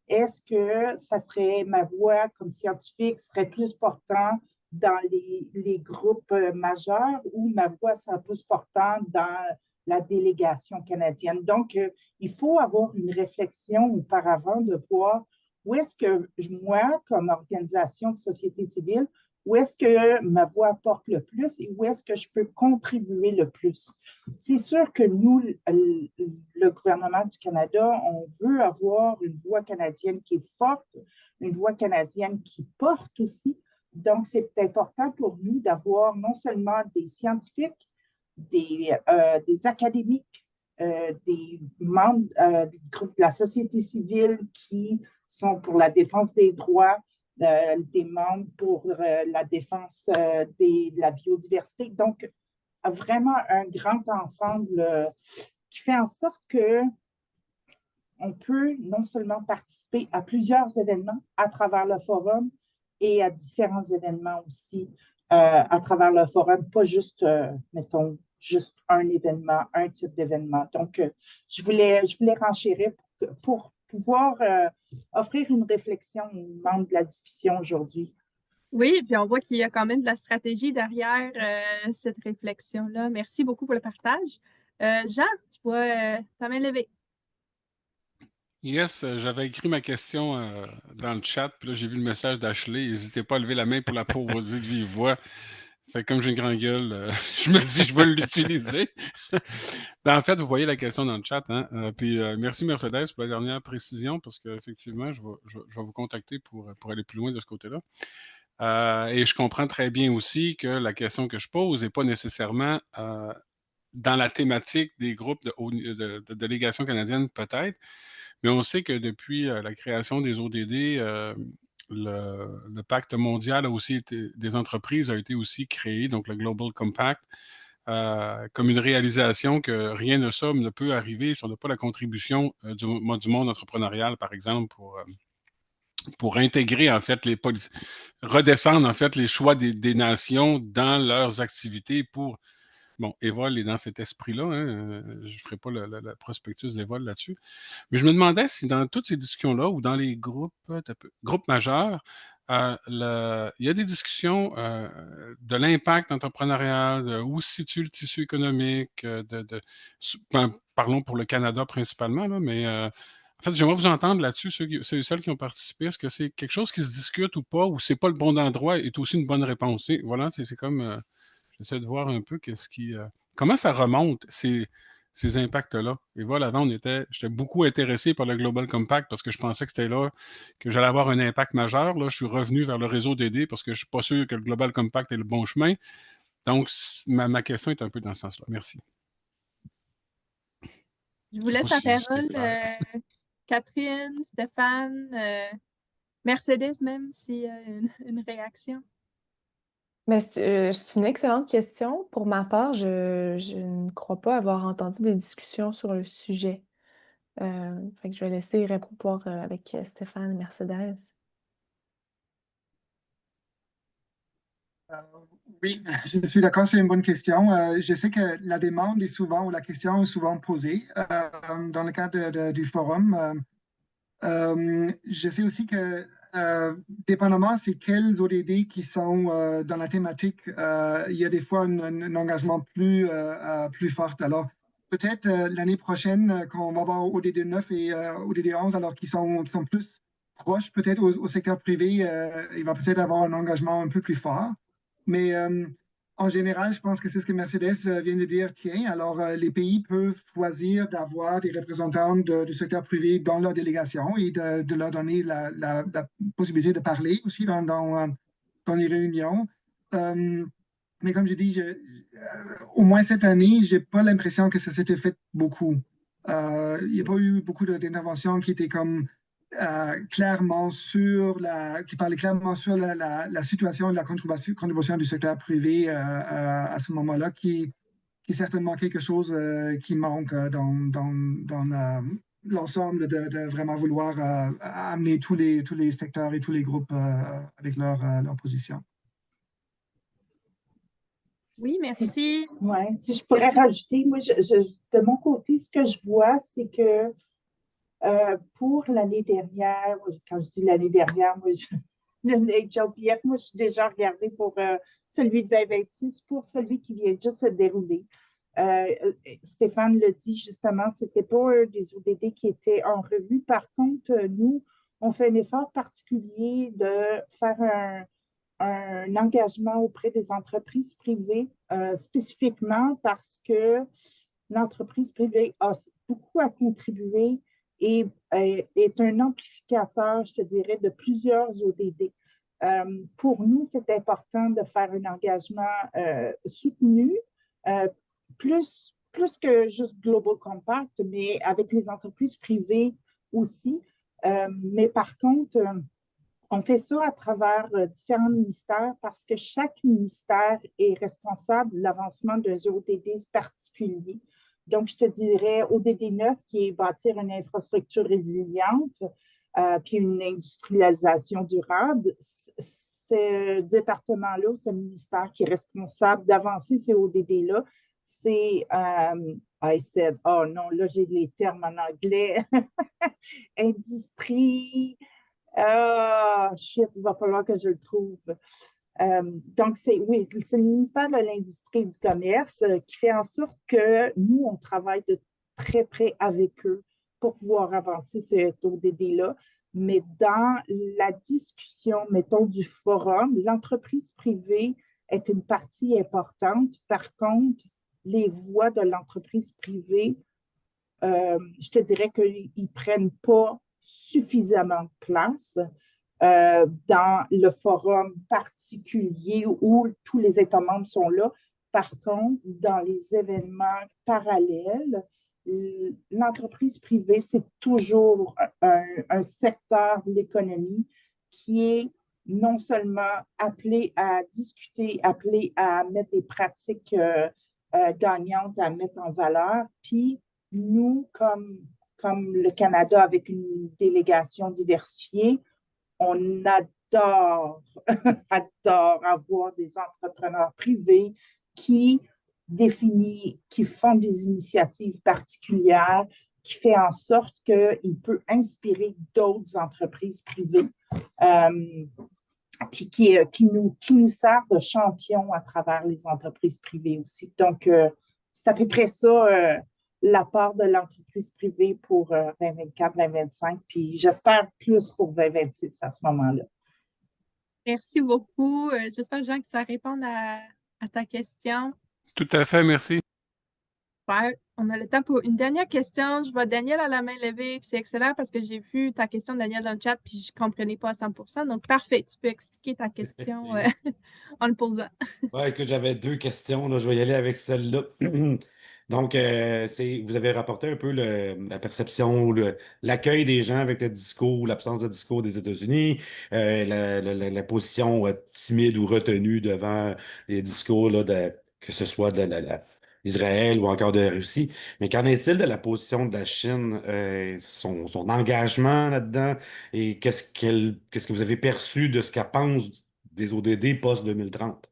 est-ce que ça serait ma voix comme scientifique serait plus portant dans les groupes majeurs ou ma voix serait plus portante dans la délégation canadienne? Donc, il faut avoir une réflexion auparavant de voir où est-ce que moi, comme organisation de société civile, où est-ce que ma voix porte le plus et où est-ce que je peux contribuer le plus. C'est sûr que nous, le gouvernement du Canada, on veut avoir une voix canadienne qui est forte, une voix canadienne qui porte aussi. Donc, c'est important pour nous d'avoir non seulement des scientifiques, des académiques, des membres du groupe de la société civile qui sont pour la défense des droits, des membres pour la défense de la biodiversité. Donc, vraiment un grand ensemble qui fait en sorte que on peut non seulement participer à plusieurs événements à travers le forum et à différents événements aussi à travers le forum, pas juste, mettons, juste un événement, un type d'événement. Donc, je voulais renchérir pour pouvoir offrir une réflexion aux membres de la discussion aujourd'hui. Oui, puis on voit qu'il y a quand même de la stratégie derrière cette réflexion-là. Merci beaucoup pour le partage. Jean, je vois ta main levée. Yes, j'avais écrit ma question dans le chat, puis là, j'ai vu le message d'Ashley. N'hésitez pas à lever la main pour la proposer de vive voix. Fait comme j'ai une grande gueule, je me dis je vais l'utiliser. En fait, vous voyez la question dans le chat, hein? Puis merci Mercedes pour la dernière précision, parce qu'effectivement, je vais vous contacter pour aller plus loin de ce côté-là. Et je comprends très bien aussi que la question que je pose n'est pas nécessairement dans la thématique des groupes de délégation canadienne, peut-être, mais on sait que depuis la création des ODD, le pacte mondial a aussi été, des entreprises a été aussi créé, donc le Global Compact, comme une réalisation que rien de ça ne peut arriver si on n'a pas la contribution du monde entrepreneurial, par exemple, pour intégrer, en fait, redescendre, en fait, les choix des nations dans leurs activités pour. Bon, Evol est dans cet esprit-là. Hein, je ne ferai pas la prospectus d'Evol là-dessus. Mais je me demandais si dans toutes ces discussions-là ou dans les groupes majeurs, il y a des discussions de l'impact entrepreneurial, où se situe le tissu économique, parlons pour le Canada principalement, là, mais en fait, j'aimerais vous entendre là-dessus, ceux et celles qui ont participé. Est-ce que c'est quelque chose qui se discute ou pas, ou c'est pas le bon endroit est aussi une bonne réponse? Voilà, c'est comme, j'essaie de voir un peu comment ça remonte, ces impacts-là. Et voilà, avant, j'étais beaucoup intéressé par le Global Compact parce que je pensais que c'était là que j'allais avoir un impact majeur. Là, je suis revenu vers le réseau d'aider parce que je ne suis pas sûr que le Global Compact est le bon chemin. Donc, ma question est un peu dans ce sens-là. Merci. Je vous laisse la parole, Catherine, Stéphane, Mercedes même, s'il y a une réaction. Mais c'est une excellente question. Pour ma part, je ne crois pas avoir entendu des discussions sur le sujet. Fait que je vais laisser répondre avec Stéphane et Mercedes. Oui, je suis d'accord, c'est une bonne question. Je sais que la demande est souvent, ou la question est souvent posée dans le cadre du forum. Je sais aussi que, dépendamment c'est quels ODD qui sont dans la thématique, il y a des fois un engagement plus fort. Alors, peut-être l'année prochaine, quand on va avoir ODD 9 et ODD 11, alors qui sont plus proches peut-être au secteur privé, il va peut-être avoir un engagement un peu plus fort. Mais en général, je pense que c'est ce que Mercedes vient de dire. Tiens, alors les pays peuvent choisir d'avoir des représentants du secteur privé dans leur délégation et de leur donner la possibilité de parler aussi dans les réunions. Euh, mais comme je dis, au moins cette année, j'ai pas l'impression que ça s'était fait beaucoup. Il n'y a pas eu beaucoup d'interventions qui étaient comme qui parlaient clairement sur la situation de la contribution du secteur privé à ce moment-là, qui est certainement quelque chose qui manque dans l'ensemble de vraiment vouloir amener tous les secteurs et tous les groupes avec leur position. Oui, merci. Si je pourrais rajouter, moi, de mon côté, ce que je vois, c'est que pour l'année dernière, quand je dis l'année dernière, moi, le HLPF, moi, je suis déjà regardée pour celui de 2026, pour celui qui vient juste se dérouler. Stéphane le dit justement, c'était pas des ODD qui étaient en revue. Par contre, nous, on fait un effort particulier de faire un engagement auprès des entreprises privées, spécifiquement parce que l'entreprise privée a beaucoup à contribuer et est un amplificateur, je te dirais, de plusieurs ODD. Pour nous, c'est important de faire un engagement soutenu, plus que juste Global Compact, mais avec les entreprises privées aussi. Mais par contre, on fait ça à travers différents ministères parce que chaque ministère est responsable de l'avancement d'un ODD particulier. Donc, je te dirais ODD 9 qui est bâtir une infrastructure résiliente puis une industrialisation durable. Ce département-là, ce ministère qui est responsable d'avancer ces ODD-là, c'est, I said, oh non, là j'ai les termes en anglais, industrie, shit, il va falloir que je le trouve. Donc, c'est le ministère de l'Industrie et du Commerce qui fait en sorte que nous, on travaille de très près avec eux pour pouvoir avancer cet ODD-là. Mais dans la discussion, mettons, du forum, l'entreprise privée est une partie importante. Par contre, les voix de l'entreprise privée, je te dirais qu'ils ne prennent pas suffisamment de place dans le forum particulier où tous les États membres sont là. Par contre, dans les événements parallèles, l'entreprise privée, c'est toujours un secteur de l'économie qui est non seulement appelé à discuter, appelé à mettre des pratiques gagnantes à mettre en valeur, puis nous, comme le Canada avec une délégation diversifiée, on adore, adore avoir des entrepreneurs privés qui qui font des initiatives particulières, qui fait en sorte qu'il peut inspirer d'autres entreprises privées, qui nous sert de champion à travers les entreprises privées aussi. Donc, c'est à peu près ça l'apport de l'entreprise privée pour 2024-2025, puis j'espère plus pour 2026 à ce moment-là. Merci beaucoup. J'espère, Jean, que ça répond à ta question. Tout à fait, merci. Super. On a le temps pour une dernière question. Je vois Daniel à la main levée, puis c'est excellent parce que j'ai vu ta question, Daniel, dans le chat, puis je ne comprenais pas à 100%. Donc, parfait, tu peux expliquer ta question en le posant. Oui, écoute, j'avais deux questions. Là. Je vais y aller avec celle-là. Donc, vous avez rapporté un peu la perception, l'accueil des gens avec le discours ou l'absence de discours des États-Unis, la position timide ou retenue devant les discours là, que ce soit d'Israël ou encore de la Russie. Mais qu'en est-il de la position de la Chine, son engagement là-dedans et qu'est-ce que vous avez perçu de ce qu'elle pense des ODD post-2030?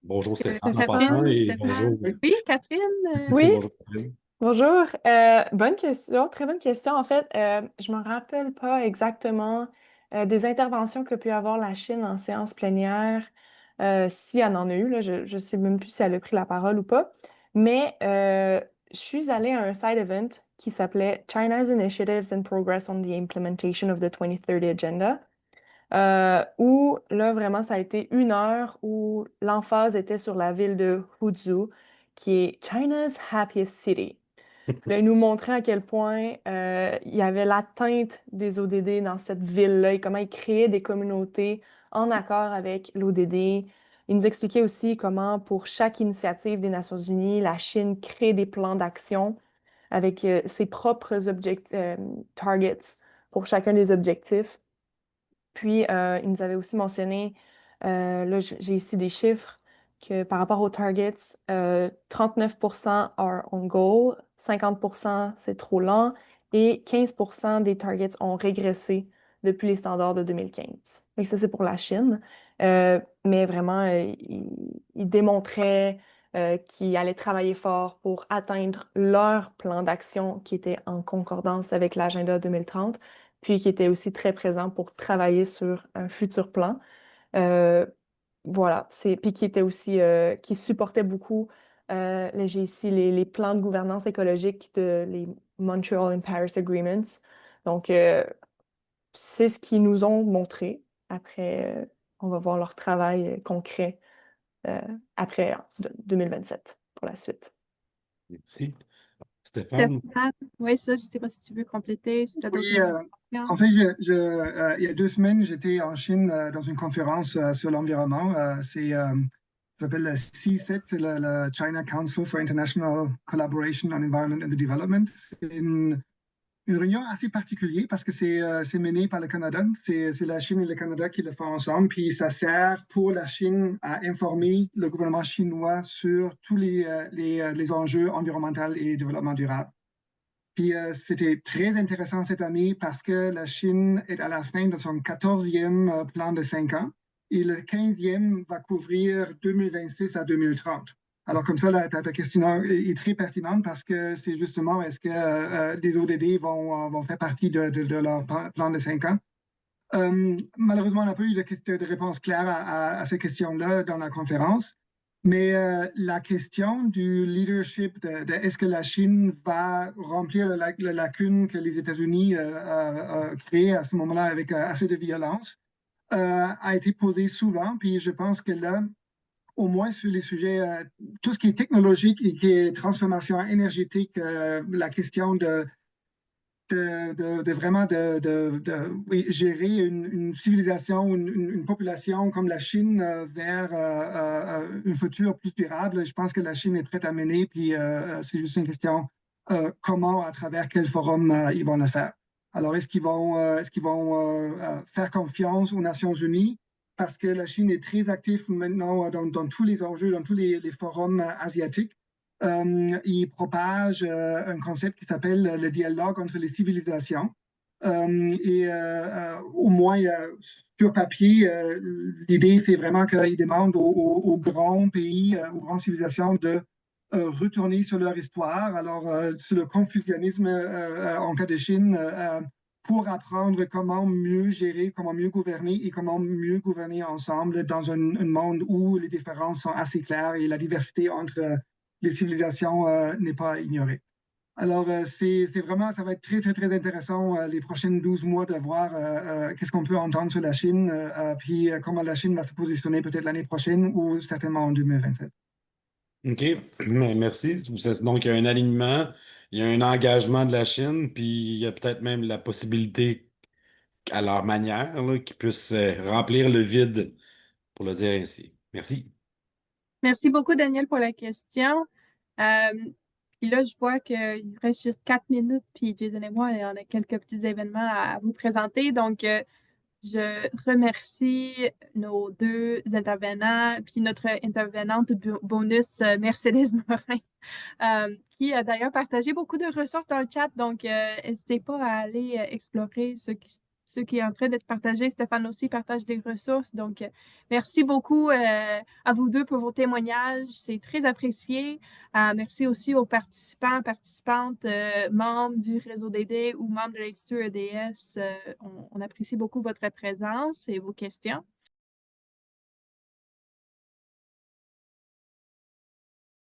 Bonjour Est-ce que Stéphane en Catherine passant ou et bonjour. Stéphane? Oui, Catherine? Oui, Bonjour Catherine. bonjour. Bonne question, très bonne question. En fait, je me rappelle pas exactement des interventions que pu avoir la Chine en séance plénière, si elle en a eu, là, je sais même plus si elle a pris la parole ou pas. Mais je suis allée à un side event qui s'appelait China's Initiatives and Progress on the Implementation of the 2030 Agenda. Où là, vraiment, ça a été 1 heure où l'emphase était sur la ville de Huzhou, qui est China's happiest city. Là, il nous montrait à quel point il y avait l'atteinte des ODD dans cette ville-là et comment ils créaient des communautés en accord avec l'ODD. Il nous expliquait aussi comment, pour chaque initiative des Nations Unies, la Chine crée des plans d'action avec ses propres targets pour chacun des objectifs. Puis, il nous avait aussi mentionné, là, j'ai ici des chiffres, que par rapport aux targets, 39% are on goal, 50% c'est trop lent et 15% des targets ont régressé depuis les standards de 2015. Donc ça, c'est pour la Chine. Mais vraiment, il démontrait qu'ils allaient travailler fort pour atteindre leur plan d'action qui était en concordance avec l'agenda 2030 puis qui était aussi très présent pour travailler sur un futur plan. Euh, voilà, puis qui était aussi, qui supportait beaucoup, là, j'ai ici les plans de gouvernance écologique de les Montreal and Paris Agreements. Donc, c'est ce qu'ils nous ont montré. Après, on va voir leur travail concret euh, après 2027 pour la suite. Merci. Stéphane. Stéphane? Oui, ça, je ne sais pas si tu veux compléter, si tu as d'autres Oui, informations. en fait, il y a 2 semaines, j'étais en Chine dans une conférence sur l'environnement. Ça s'appelle le C7, c'est le China Council for International Collaboration on Environment and Development. C'est une réunion assez particulière parce que c'est mené par le Canada. C'est la Chine et le Canada qui le font ensemble. Puis ça sert pour la Chine à informer le gouvernement chinois sur tous les enjeux environnementaux et développement durable. Puis c'était très intéressant cette année parce que la Chine est à la fin de son 14e plan de 5 ans et le 15e va couvrir 2026 à 2030. Alors comme ça, ta question est très pertinente parce que c'est justement est-ce que les ODD vont faire partie de leur plan de 5 ans. Malheureusement, on n'a pas eu de réponse claire à ces questions-là dans la conférence. Mais la question du leadership, est-ce que la Chine va remplir la lacune que les États-Unis créent à ce moment-là avec assez de violence, a été posée souvent. Puis je pense que là, au moins sur les sujets, tout ce qui est technologique et qui est transformation énergétique, la question de vraiment oui, gérer une civilisation, une population comme la Chine vers un futur plus durable. Je pense que la Chine est prête à mener, puis c'est juste une question comment, à travers quel forum ils vont le faire. Alors, est-ce qu'ils vont faire confiance aux Nations Unies? Parce que la Chine est très active maintenant dans tous les enjeux, dans tous les forums asiatiques. Il propage un concept qui s'appelle le dialogue entre les civilisations. Au moins, sur papier, l'idée, c'est vraiment qu'il demande aux grands pays, aux grandes civilisations de retourner sur leur histoire. Alors, sur le confucianisme en cas de Chine, pour apprendre comment mieux gérer, comment mieux gouverner et comment mieux gouverner ensemble dans un monde où les différences sont assez claires et la diversité entre les civilisations n'est pas ignorée. Alors, c'est vraiment, ça va être très, très, très intéressant les prochaines 12 mois de voir qu'est-ce qu'on peut entendre sur la Chine, puis comment la Chine va se positionner peut-être l'année prochaine ou certainement en 2027. OK, merci. Donc, il y a un alignement, il y a un engagement de la Chine, puis il y a peut-être même la possibilité, à leur manière, là, qu'ils puissent remplir le vide, pour le dire ainsi. Merci. Merci beaucoup, Daniel, pour la question. Puis là, je vois qu'il reste juste 4 minutes, puis Jason et moi, on a quelques petits événements à vous présenter. Donc, je remercie nos 2 intervenants, puis notre intervenante bonus, Mercedes Morin, qui a d'ailleurs partagé beaucoup de ressources dans le chat. Donc, n'hésitez pas à aller explorer ce qui se ce qui est en train d'être partagé. Stéphane aussi partage des ressources. Donc, merci beaucoup à vous deux pour vos témoignages. C'est très apprécié. Merci aussi aux participants, participantes, membres du réseau d'aider ou membres de l'Institut EDS. On apprécie beaucoup votre présence et vos questions.